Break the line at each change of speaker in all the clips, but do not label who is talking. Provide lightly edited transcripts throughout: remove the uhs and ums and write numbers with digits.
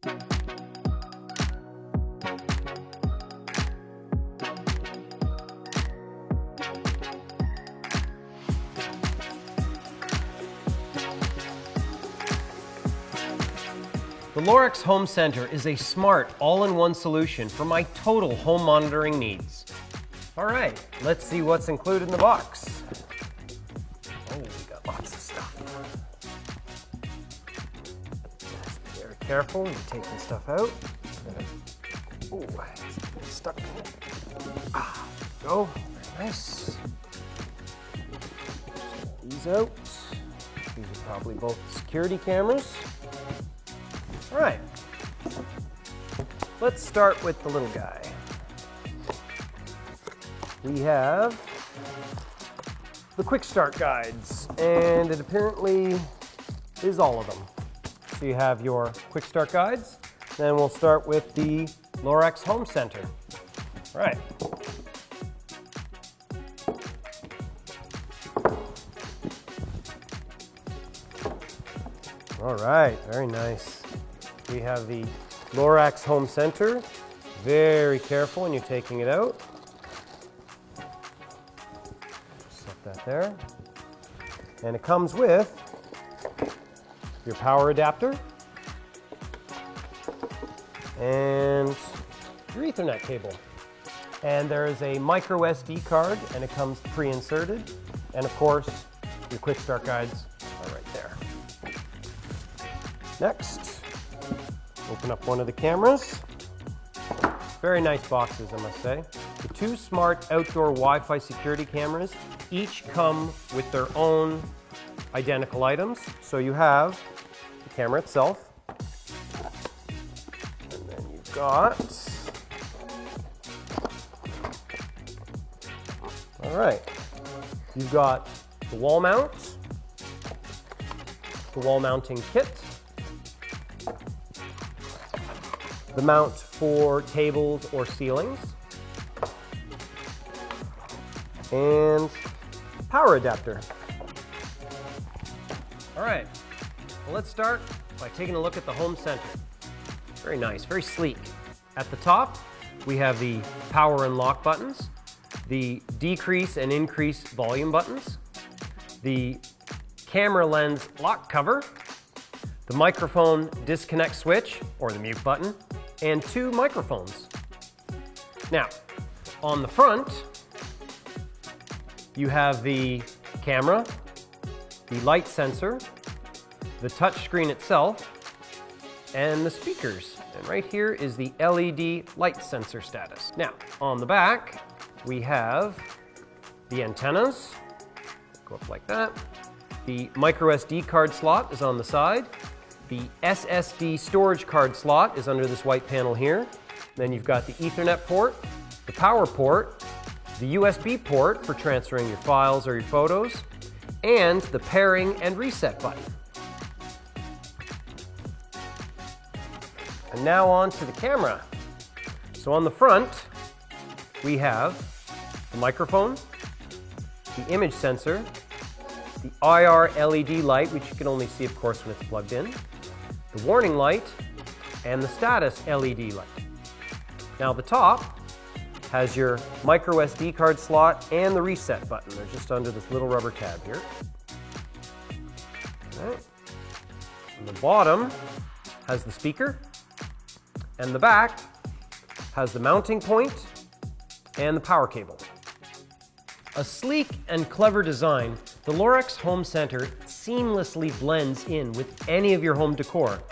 The Lorex Home Center is a smart, all-in-one solution for my total home monitoring needs. All right, let's see what's included in the box. Oh, we got lots of stuff. Just be very careful when you're taking stuff out. Oh, it's stuck. Ah, there we go. Very nice. These out. These are probably both security cameras. All right, let's start with the little guy. We have the quick start guides, and it apparently is all of them. So you have your quick start guides, then we'll start with the Lorex Home Center. All right. All right, very nice. We have the Lorex Home Center. Very careful when you're taking it out. Set that there. And it comes with your power adapter and your Ethernet cable. And there is a micro SD card, and it comes pre-inserted. And of course, your quick start guides are right there. Next, open up one of the cameras. Very nice boxes, I must say. The two smart outdoor Wi-Fi security cameras each come with their own identical items. So you have the camera itself, and then you've got, all right, you've got the wall mount, the wall mounting kit, the mount for tables or ceilings, and power adapter. All right, well, let's start by taking a look at the home center. Very nice, very sleek. At the top, we have the power and lock buttons, the decrease and increase volume buttons, the camera lens lock cover, the microphone disconnect switch, or the mute button, and two microphones. Now, on the front, you have the camera, the light sensor, the touch screen itself, and the speakers. And right here is the LED light sensor status. Now, on the back, we have the antennas, go up like that. The micro SD card slot is on the side. The SSD storage card slot is under this white panel here. Then you've got the Ethernet port, the power port, the USB port for transferring your files or your photos, and the pairing and reset button. And now on to the camera. So on the front, we have the microphone, the image sensor, the IR LED light, which you can only see, of course, when it's plugged in, the warning light, and the status LED light. Now the top has your micro SD card slot and the reset button. They're just under this little rubber tab here. All right. And the bottom has the speaker, and the back has the mounting point and the power cable. A sleek and clever design, the Lorex Home Center seamlessly blends in with any of your home decor,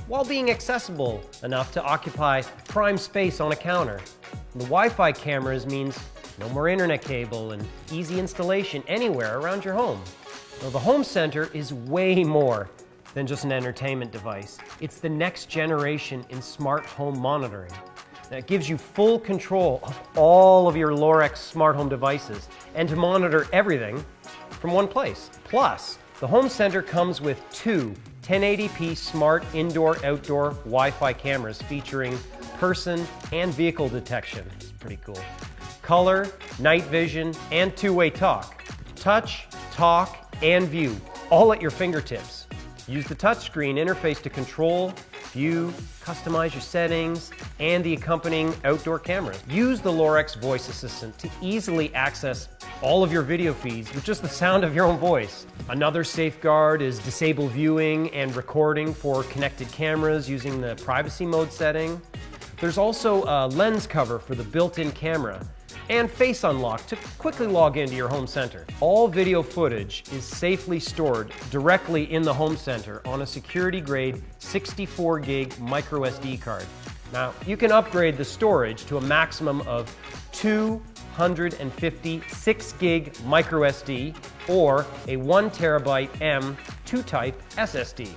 while being accessible enough to occupy prime space on a counter. The Wi-Fi cameras means no more internet cable and easy installation anywhere around your home. Now, the Home Center is way more than just an entertainment device. It's the next generation in smart home monitoring. That gives you full control of all of your Lorex smart home devices and to monitor everything from one place. Plus, the Home Center comes with two 1080p smart indoor-outdoor Wi-Fi cameras featuring person and vehicle detection. It's pretty cool. Color, night vision, and two-way talk. Touch, talk, and view, all at your fingertips. Use the touchscreen interface to control view, customize your settings, and the accompanying outdoor cameras. Use the Lorex voice assistant to easily access all of your video feeds with just the sound of your own voice. Another safeguard is disable viewing and recording for connected cameras using the privacy mode setting. There's also a lens cover for the built-in camera and face unlock to quickly log into your home center. All video footage is safely stored directly in the home center on a security-grade 64 gig micro SD card. Now, you can upgrade the storage to a maximum of 256 gig micro SD or a 1 terabyte M2 type SSD.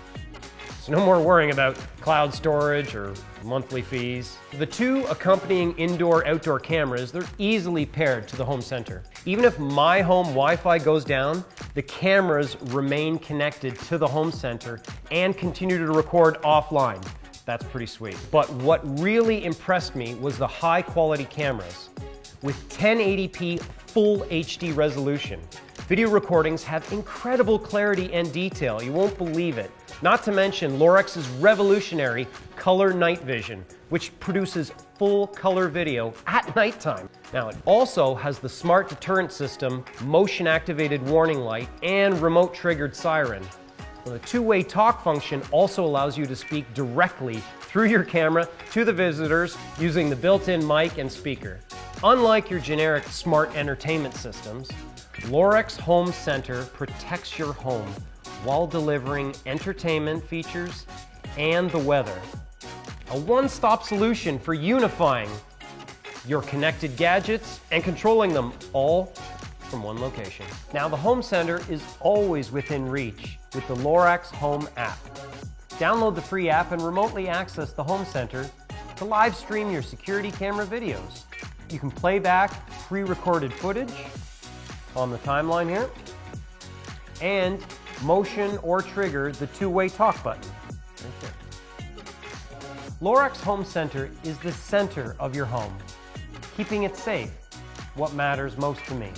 So no more worrying about cloud storage or monthly fees. The two accompanying indoor-outdoor cameras, they're easily paired to the home center. Even if my home Wi-Fi goes down, the cameras remain connected to the home center and continue to record offline. That's pretty sweet. But what really impressed me was the high-quality cameras. With 1080p full HD resolution, video recordings have incredible clarity and detail. You won't believe it. Not to mention Lorex's revolutionary color night vision, which produces full color video at nighttime. Now, it also has the smart deterrent system, motion activated warning light, and remote triggered siren. The two-way talk function also allows you to speak directly through your camera to the visitors using the built-in mic and speaker. Unlike your generic smart entertainment systems, Lorex Home Center protects your home while delivering entertainment features and the weather. A one-stop solution for unifying your connected gadgets and controlling them all from one location. Now, the home center is always within reach with the Lorex Home app. Download the free app and remotely access the home center to live stream your security camera videos. You can play back pre-recorded footage on the timeline here and motion or trigger the two-way talk button right there. Lorex Home Center is the center of your home, keeping it safe, what matters most to me.